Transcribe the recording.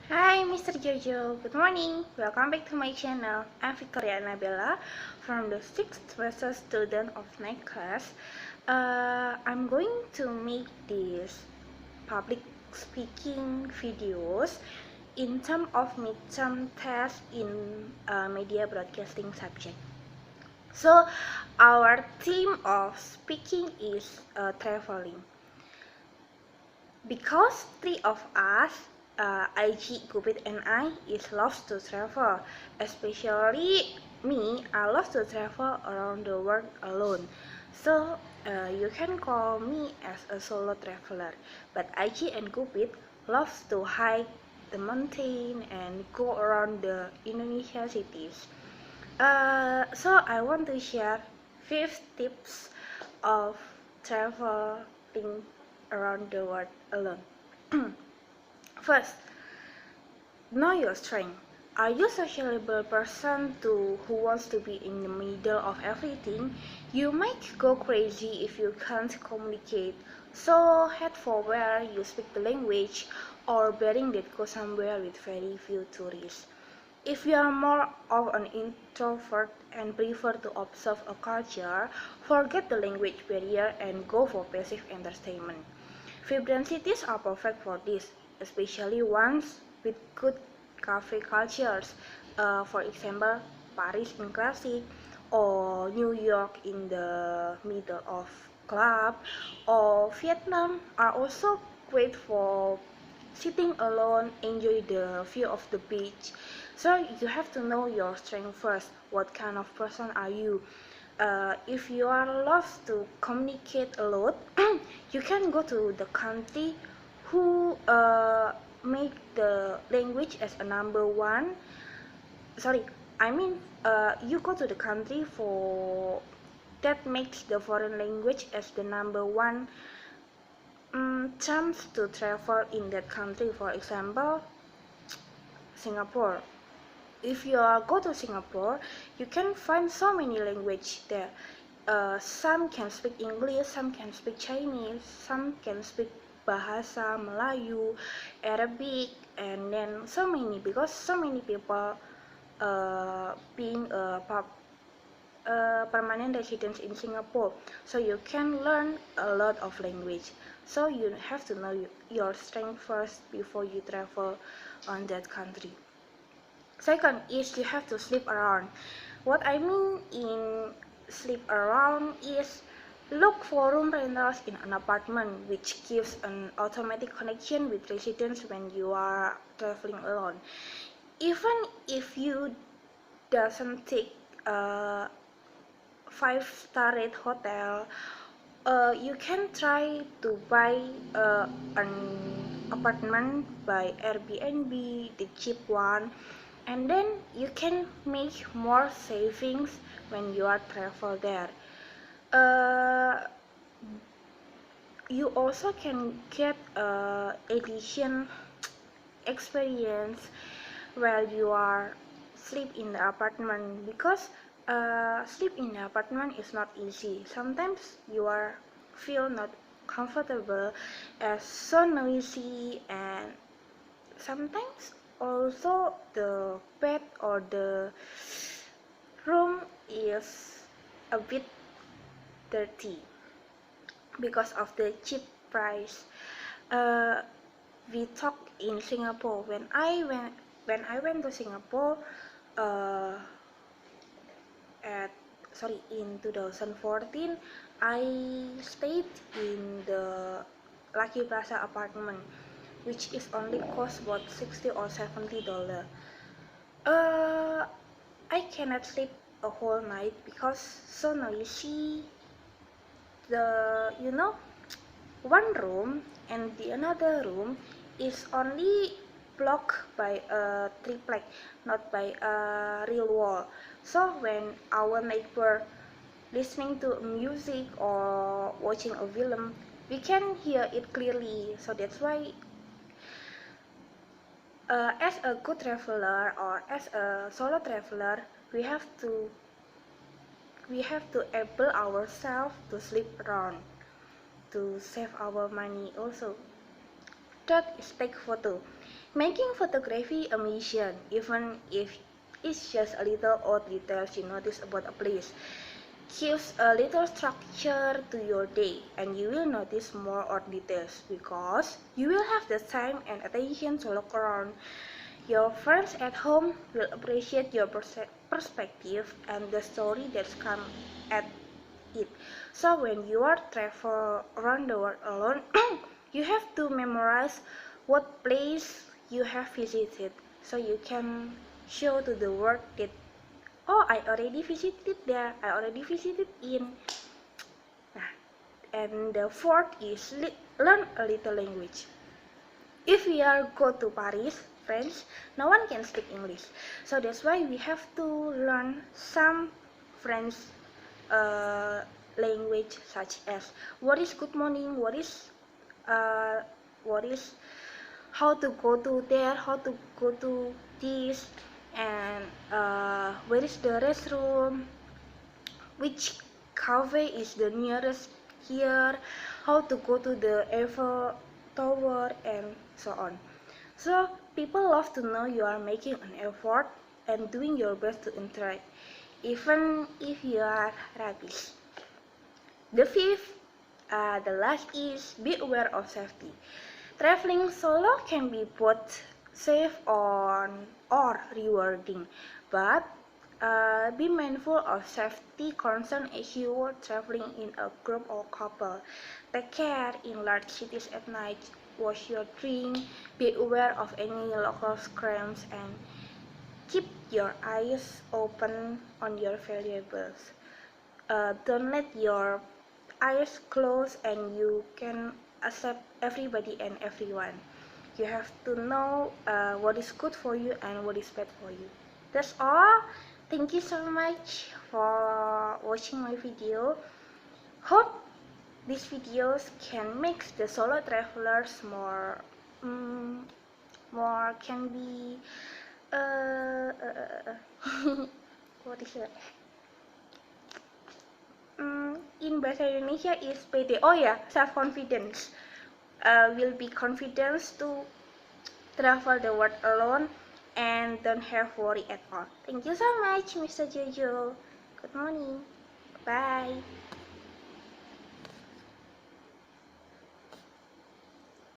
Hi Mr. Jojo, good morning. Welcome back to my channel. I'm Victoria Annabella from the 6th semester student of night class. I'm going to make these public speaking videos in terms of midterm test in media broadcasting subject. So our theme of speaking is traveling. Because three of us, IG, Cupid, and I, is loves to travel. Especially me, I love to travel around the world alone. So you can call me as a solo traveler. But IG and Cupid loves to hike the mountain and go around the Indonesia cities. So I want to share 5 tips of traveling around the world alone. First, know your strength. Are you a sociable person who wants to be in the middle of everything? You might go crazy if you can't communicate. So head for where you speak the language or bearing that go somewhere with very few tourists. If you are more of an introvert and prefer to observe a culture, forget the language barrier and go for passive entertainment. Vibrant cities are perfect for this, especially ones with good cafe cultures. For example, Paris in classic, or New York in the middle of club, or Vietnam are also great for sitting alone, enjoy the view of the beach. So you have to know your strength first. What kind of person are you? If you are loves to communicate a lot, you can go to the country who make the language as a number one. Sorry, I mean you go to the country for that makes the foreign language as the number one chance to travel in that country. For example, Singapore. If you go to Singapore, you can find so many language there. Some can speak English, some can speak Chinese, some can speak Bahasa Melayu, Arabic, and then so many, because so many people being permanent residents in Singapore, so you can learn a lot of language. So you have to know your strength first before you travel on that country. Second is you have to sleep around. What I mean in sleep around is look for room rentals in an apartment which gives an automatic connection with residents when you are traveling alone. Even if you doesn't take a 5-star rate hotel, you can try to buy an apartment by Airbnb, the cheap one, and then you can make more savings when you are travel there. You also can get edition experience while you are sleep in the apartment, because sleep in the apartment is not easy. Sometimes you are feel not comfortable as so noisy, and sometimes also the bed or the room is a bit dirty because of the cheap price. uh, we talk in Singapore. When I went to Singapore, uh, at sorry in 2014, I stayed in the Lucky Plaza apartment, which is only cost about $60 or $70. I cannot sleep a whole night because so noisy. The one room and the another room is only blocked by a triplex, not by a real wall. So when our neighbor listening to music or watching a film, we can hear it clearly. So that's why, as a good traveler or as a solo traveler, we have to able ourselves to sleep around to save our money also. Third is take photo. Making photography a mission, even if it's just a little odd details you notice about a place, gives a little structure to your day, and you will notice more odd details because you will have the time and attention to look around. Your friends at home will appreciate your perspective and the story that's come at it. So when you are travel around the world alone, you have to memorize what place you have visited, so you can show to the world that, oh, I already visited there, I already visited in. Nah, and the fourth is learn a little language. If we are go to Paris, France, no one can speak English, so that's why we have to learn some French uh, language, such as what is good morning, uh, what is how to go to there, how to go to this, and where is the restroom, which cafe is the nearest here, how to go to the Eiffel Tower, and so on. So people love to know you are making an effort and doing your best to interact, even if you are rubbish. The fifth, the last is be aware of safety. Traveling solo can be both safe or rewarding, but be mindful of safety concerns as you are traveling in a group or couple. Take care in large cities at night. Wash your drink. Be aware of any local crimes and keep your eyes open on your valuables. Don't let your eyes close and you can accept everybody and everyone. You have to know what is good for you and what is bad for you. That's all. Thank you so much for watching my video. Hope these videos can make the solo travelers more can be what is it? In bahasa Indonesia is PD. Oh ya, self confidence. Will be confidence to travel the world alone and don't have worry at all. Thank you so much, Mr. Jojo. Good morning. Bye.